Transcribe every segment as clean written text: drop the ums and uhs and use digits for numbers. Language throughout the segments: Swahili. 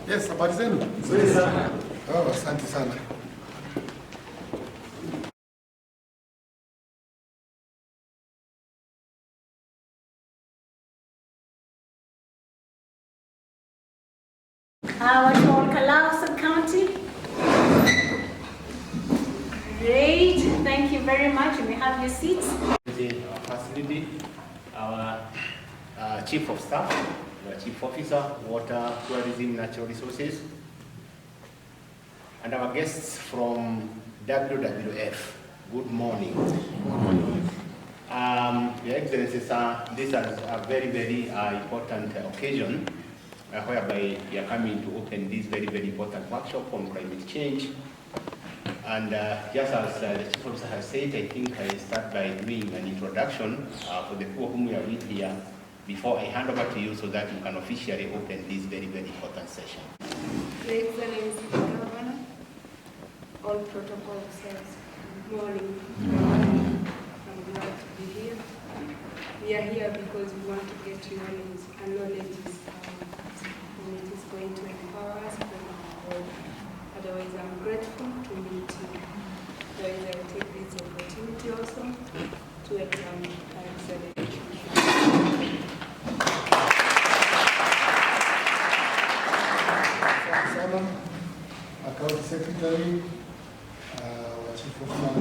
Yes, habari zenu? Nzuri sana. Oh, asante sana. Watu wa Kalau Sub-County. Great, thank you very much. You may have your seats. Our facility, our Chief of Staff, our Chief Officer, Water, Tourism, Natural Resources, and our guests from WWF. Good morning. Good morning. Your Excellencies, this is a very, very important occasion whereby we are coming to open this very, very important workshop on climate change. And just as the Chief Officer has said, I think I start by doing an introduction for the people whom we are with here before I hand over to you so that you can officially open this very, very important session. Your Excellency the Governor, all protocol observers, good morning. I'm glad to be here. We are here because we want to get knowledge, and knowledge is and it is going to empower us going forward. Otherwise, I'm grateful to meet you. Otherwise, I will take this opportunity also to examine our Excellency. Sana, County Secretary, Chief of Staff,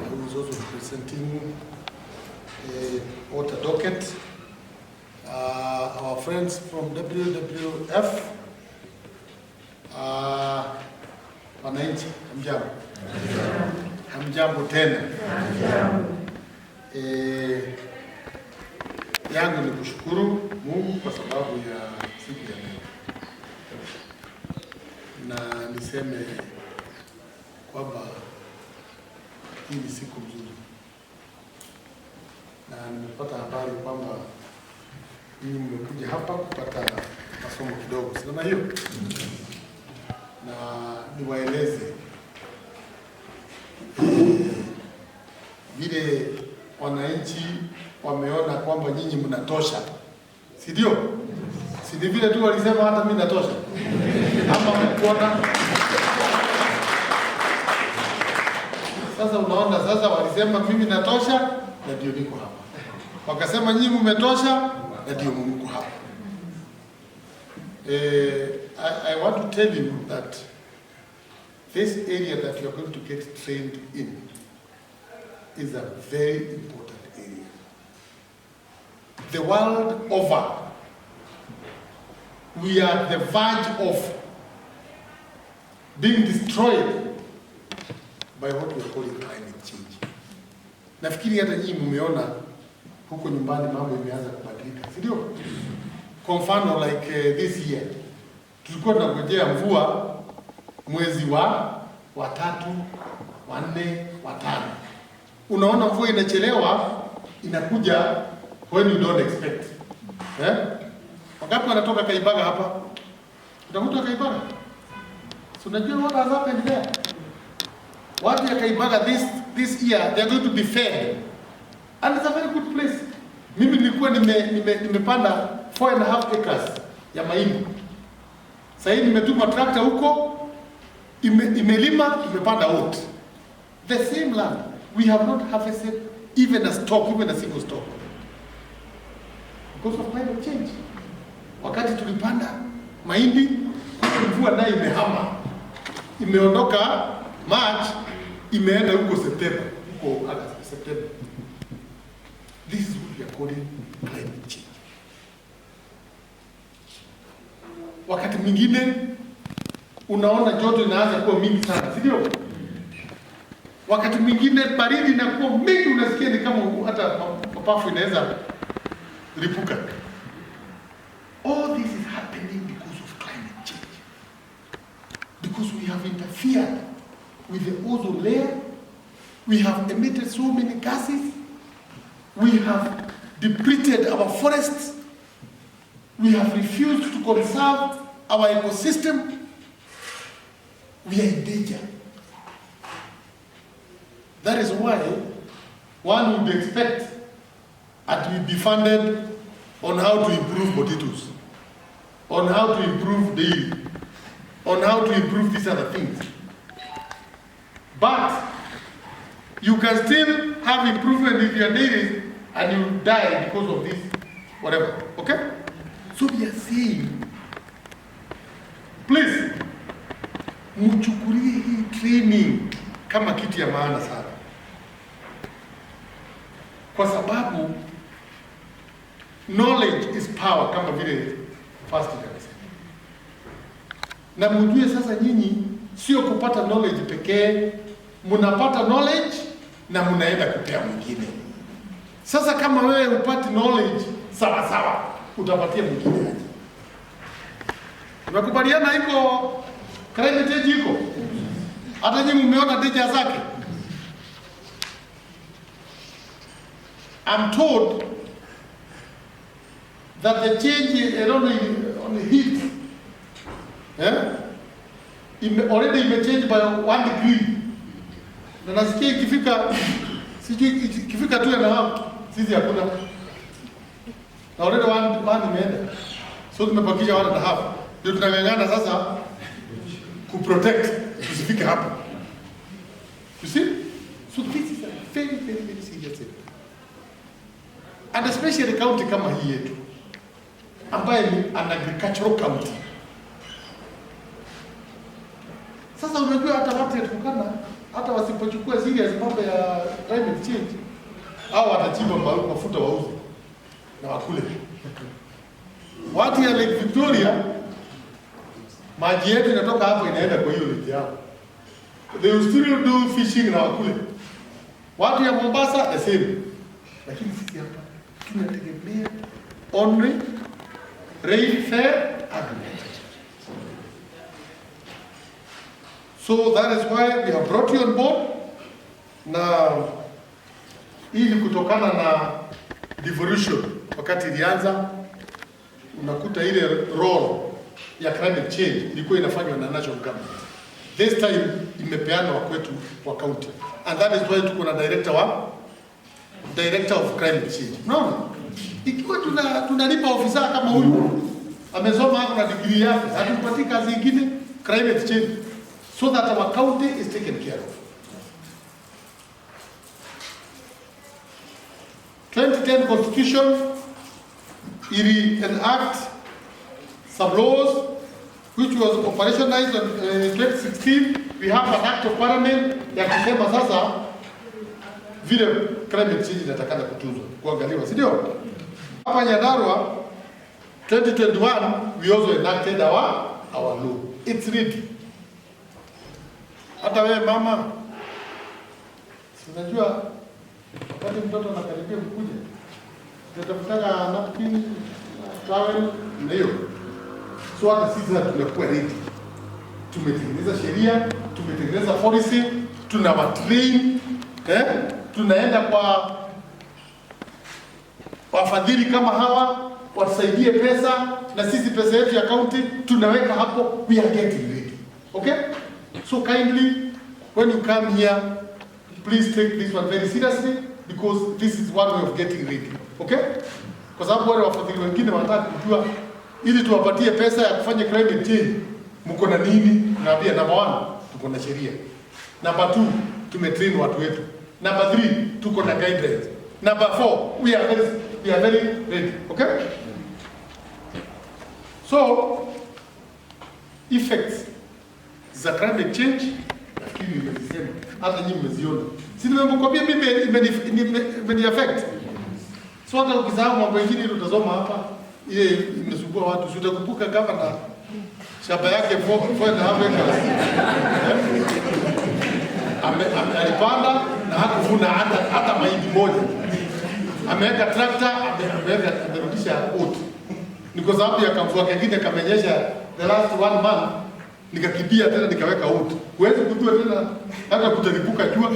who is also presenting a water docket. Our friends from WWF, wananchi, hamjambo. Hamjambo tena. Yangu ni kushukuru Mungu kwa sababu ya siku ya leo. Na niseme kwamba hii ni siku nzuri. Na nimepata habari kwamba ninyi mmekuja hapa kupata masomo kidogo. Sina hiyo? Na niwaeleze vile wananchi wameona kwamba nyinyi mnatosha. Si ndio? Si vile tu walisema hata mimi natosha. Ama mkuona. Sasa unaona, sasa walisema mimi natosha na ndio niko hapa. Wakasema nyinyi mmetosha na ndio mko hapa. I want to tell you that this area that you are going to get trained in is a very important area. The world over, we are at the verge of being destroyed by what we are calling climate change. Nafikiri hata nyinyi mmeona huko nyumbani mambo imeanza kubadilika, si ndio? Kwa mfano like this year tulikuwa tunangojea mvua mwezi wa 3, wa 4, wa 5. Unaona mvua inachelewa, inakuja when you don't expect. Wakati wanatoka Kaibaga hapa, utakuta Kaibaga. So unajua what has happened there? Watu ya Kaibaga this year they are going to be fed. And it's a very good place. Mimi nilikuwa nimepanda 4.5 acres ya mahindi. Sasa nimetuma tractor huko, imelima, imepanda oat. The same land. We have not harvested even a single stalk. Because of climate change. Wakati tulipanda mahindi, mvua nayo imehama. Imeondoka March, imeenda huko September, huko September. This is what we are calling climate change. Wakati mwingine unaona joto inaanza kuwa mingi sana, si ndio? Wakati mwingine baridi inakuwa mingi, unasikia ni kama hata mapafu inaweza ripuka. All this is happening because of climate change. Because we have interfered with the ozone layer, we have emitted so many gases, we have depleted our forests, we have refused to conserve our ecosystem. We are in danger. That is why one would expect that we be funded on how to improve potatoes. on how to improve daily, on how to improve these other things. But you can still have improvement in your daily and you die because of this, whatever. Okay? So we are saying, please, mchukulie hii training kama kitu ya maana sana, kwa sababu knowledge is power, kama vile first amesema. Na mjue sasa, nyinyi sio kupata knowledge pekee, mnapata knowledge na mnaenda kupea mwingine. Sasa kama wewe upati knowledge sawa sawa, utapatia mwingine aje? Tunakubaliana iko climate change iko. Hata nyinyi mmeona danger zake. I'm told that the change on the heat already imechange by 1 degree. Na nasikia ikifika ikifika 2.5 sisi hakuna. Na already 1 imeenda. So tumebakisha 1.5. Ndio tunang'ang'ana sasa kuprotect tusifike hapo. You see? So this is a very, very, very serious thing. And especially county kama hii yetu, ambaye ni an agricultural county. Sasa unajua hata watu yatukana, hata wasipochukua serious mambo ya climate change, au watachimba mafuta wauze na wakule. Watu ya Lake Victoria, maji yetu inatoka hapo inaenda kwa hiyo lake yao. They will still do fishing na wakule. Watu ya Mombasa the same. Lakini sisi hapa tunategemea only rain-fed agriculture. So that is why we have brought you on board. Na ili kutokana na devolution wakati ilianza, unakuta ile role ya climate change ilikuwa inafanywa na national government. This time imepeanwa kwetu kwa county. And that is why tuko na director of climate change. Unaona? Ikiwa tunalipa ofisa kama huyu amesoma hapo na degree yake, hatupatii kazi nyingine climate change, so that our county is taken care of. 2010 constitution enact some laws which was operationalized in 2016. We have an act of parliament ya kusema sasa vile climate change inatakana kutunzwa, kuangaliwa, si ndio? Hapa Nyandarua 2021 we also enacted our law. It's ready. Hata wewe mama, unajua wakati mtoto anakaribia kukuja, tunataka napkin, towel na hiyo. So hata sisi tunakuwa ready. Tumetengeneza sheria, tumetengeneza policy, tunawatrain, tunaenda kwa wafadhili kama hawa watusaidie pesa, na sisi pesa yetu ya county tunaweka hapo. We are getting ready. Okay? So kindly, when you come here, please take this one very seriously, because this is one way of getting ready. Okay? Kwa sababu wale wafadhili wengine wanataka kujua ili tuwapatie pesa ya kufanya climate change, mko na nini? Naambia number 1, tuko na sheria. Number 2, tumetrain watu wetu. Number 3, tuko na guidelines. Number 4, we are very ready. Okay? So, effects za climate change, nafikiri nimesema, hata nyinyi mmeziona. Si nimekuambia mimi imeni affect. So hata ukisahau mambo mengine ile utasoma hapa, ile imesumbua watu. Si utakumbuka governor shamba yake 4.5 acres. Alipanda na hakuvuna hata mahindi moja. Ameweka tractor, amerudisha out. Ni kwa sababu ya kamvua kingine kamenyesha the last 1 month, nikakimbia tena nikaweka out. Huwezi kujua tena hata kutalipuka jua.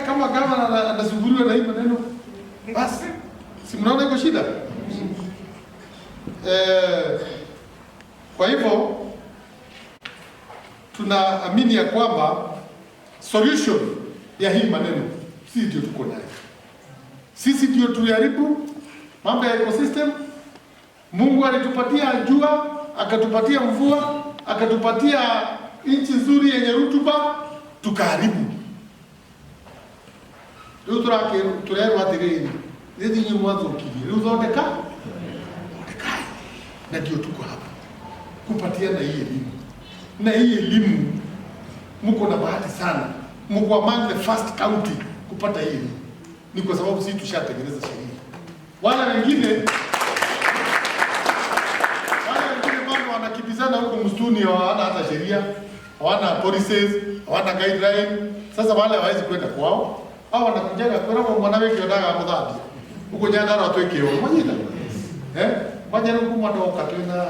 Kama gavana anasumbuliwa na hii maneno, basi si mnaona iko shida. Kwa hivyo tunaamini ya kwamba solution ya hii maneno sisi ndio tuko nayo. Sisi ndio tuliharibu mambo ya ecosystem, Mungu alitupatia jua, akatupatia mvua, akatupatia nchi nzuri yenye rutuba, tukaharibu. Leo turero atireni. Ndio nyinyi mwanzo kile. Leo zote ka? Na ndio tuko hapa. Kupatiana hii elimu. Na hii elimu mko na bahati sana. Mko among the first county kupata hii elimu. Ni kwa sababu sisi tushatengeneza sheria. Wala wengine bado wanakimbizana huko msituni, hawana hata sheria, hawana policies, hawana guideline. Sasa wale hawezi kwenda kwao. Hao wanakujaga kwa mwanawake wanataka kudhabi. Huko Nyandarua tuweke hiyo. Mwanyita. Mwanyita huko mdoka tena.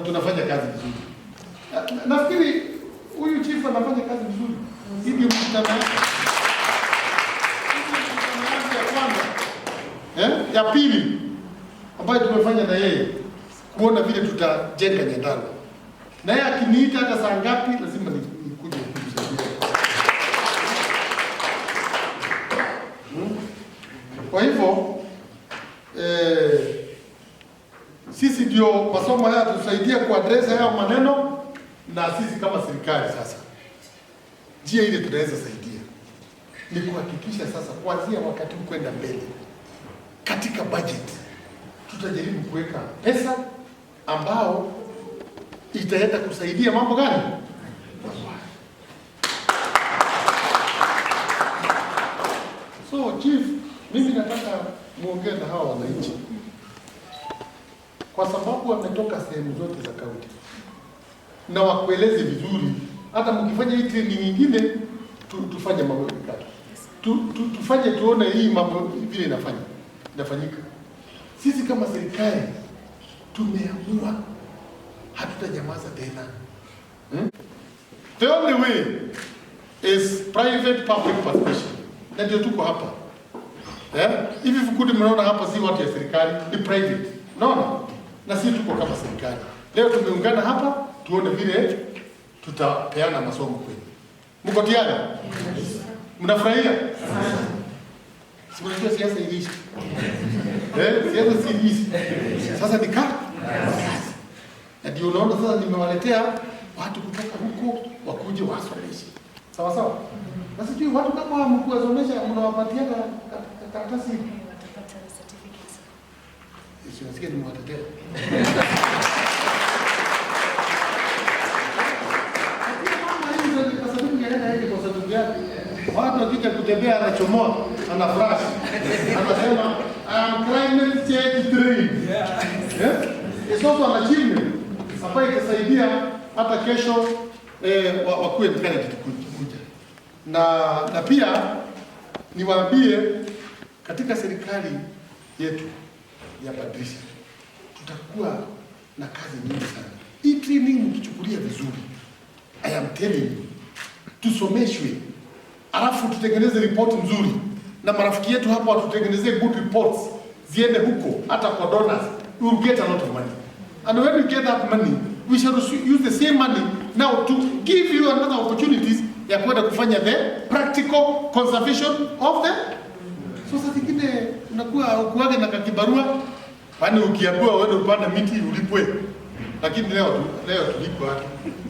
Tunafanya kazi vizuri. Nafikiri huyu chief anafanya kazi vizuri. Hivi mkutano ya pili ambayo tumefanya na yeye kuona vile tutajenga Nyandarua. Na yeye akiniita hata saa ngapi lazima nikuje kumsaidia. Kwa hivyo sisi ndio masomo haya tusaidia kuaddress haya maneno, na sisi kama serikali sasa njia ile tunaweza saidia ni kuhakikisha sasa kuanzia wakati huu kwenda mbele katika budget tutajaribu kuweka pesa ambao itaenda kusaidia mambo gani? So chief, mimi nataka muongee na hawa wananchi kwa sababu wametoka sehemu zote za kaunti na wakueleze vizuri. Hata mkifanya hii training nyingine tufanye mambo mikakati. Tufanye tuone hii mambo vile inafanyika. Sisi kama serikali tumeamua hatutanyamaza tena. The only way is private public participation. Na ndio tuko hapa. Hivi vikundi mnaona hapa si watu ya serikali, ni private. Unaona? Na sisi tuko kama serikali. Leo tumeungana hapa tuone vile tutapeana masomo kwenu. Mko tayari? Mnafurahia? Si mnajua siasa iliisha. Siasa si iliisha. Sasa ni kazi. Na ndio unaona sasa nimewaletea watu kutoka huko wakuje wasomeshe. Sawa sawa? Na sijui watu kama mkuwasomesha mnawapatia karatasi. Watapata certificates. Nasikia nimewatetea. Watu wakija kutembea anachomoa, ana flash. Anasema climate change dream. It's also an achievement ambayo itasaidia hata kesho wakuwe mkana kuja. Na pia niwaambie katika serikali yetu ya Badilisha tutakuwa na kazi nyingi sana. Hii training mkichukulia vizuri, I am telling you, tusomeshwe, alafu tutengeneze report nzuri, na marafiki yetu hapa watutengenezee good reports, ziende huko hata kwa donors, we will get a lot of money. And when we get that money, we shall use the same money now to give you another opportunities ya kwenda kufanya the practical conservation of the. So sasa kingine unakuwa ukuage na kakibarua, kwani ukiambiwa wewe upande miti ulipwe. Lakini leo tulipo hapa.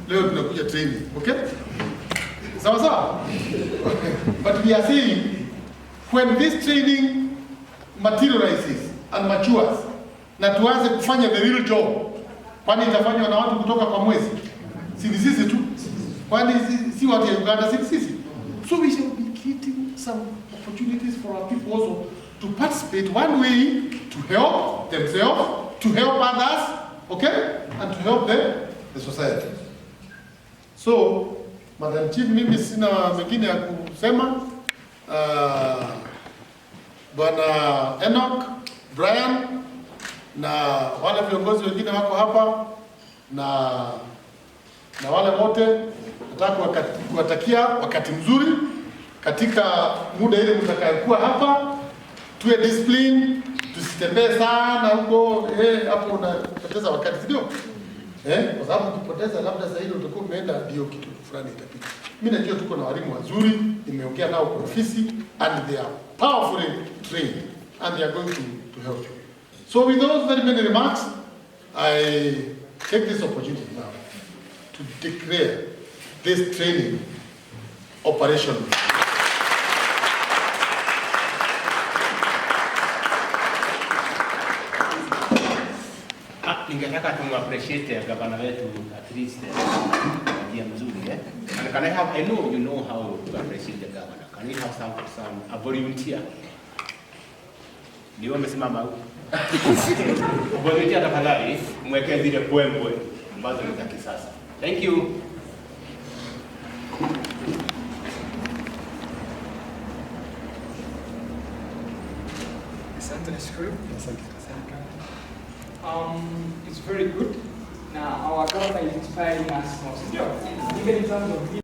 Leo tunakuja training, okay? Sawa sawa? But we are saying when this training materializes and matures, na tuanze kufanya the real job, kwani itafanywa na watu kutoka kwa mwezi, si sisi tu, kwani si watu ya Uganda, si sisi. So we shall be creating some opportunities for our people also to participate, one way to help themselves, to help others, okay, and to help the society. So Madam Chief, mimi sina mengine ya kusema. Bwana Enoch, Brian na wale viongozi wengine wako hapa na wale wote, nataka kuwatakia wakati mzuri katika muda ile mtakayokuwa hapa. Tuwe discipline, tusitembee sana huko hapo unapoteza wakati, ndio? Kwa sababu ukipoteza labda sasa hivi utakuwa umeenda ndio kitu fulani itapita. Mimi najua tuko na walimu wazuri, nimeongea nao kwa ofisi and they are powerfully trained. and they are going to help you. So with those very many remarks, I take this opportunity now to declare this training operational. Ningetaka appreciate gavana wetu at least idea mzuri eh. And can I have, I know you know how to appreciate the governor. Can we have a volunteer? Ndio amesimama huko. Volunteer tafadhali mweke zile poemwe ambazo ni za kisasa. Thank you. Asante nashukuru. It's very good. Now our government is inspiring us most. Even in terms of